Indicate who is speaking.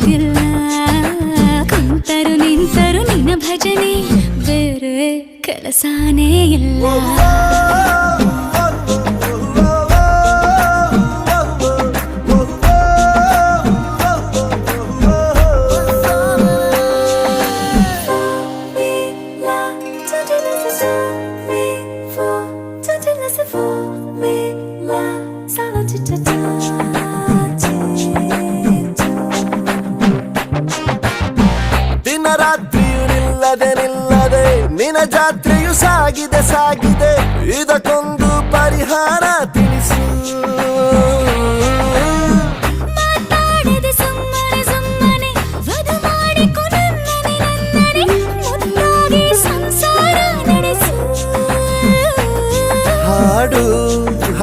Speaker 1: ಗೊತ್ತಿಲ್ಲ ಕುಂತರು ನಿಂತರು ನಿನ್ನ ಭಜನೆ ಬೇರೆ ಕೆಲಸನೇ ಇಲ್ಲ
Speaker 2: ದಿನ ರಾತ್ರಿಯು ನಿಲ್ಲದೆ ನಿನ್ನ ಜಾತ್ರೆಯು ಸಾಗಿದೆ ಇದಕ್ಕೊಂದು ಪರಿಹಾರ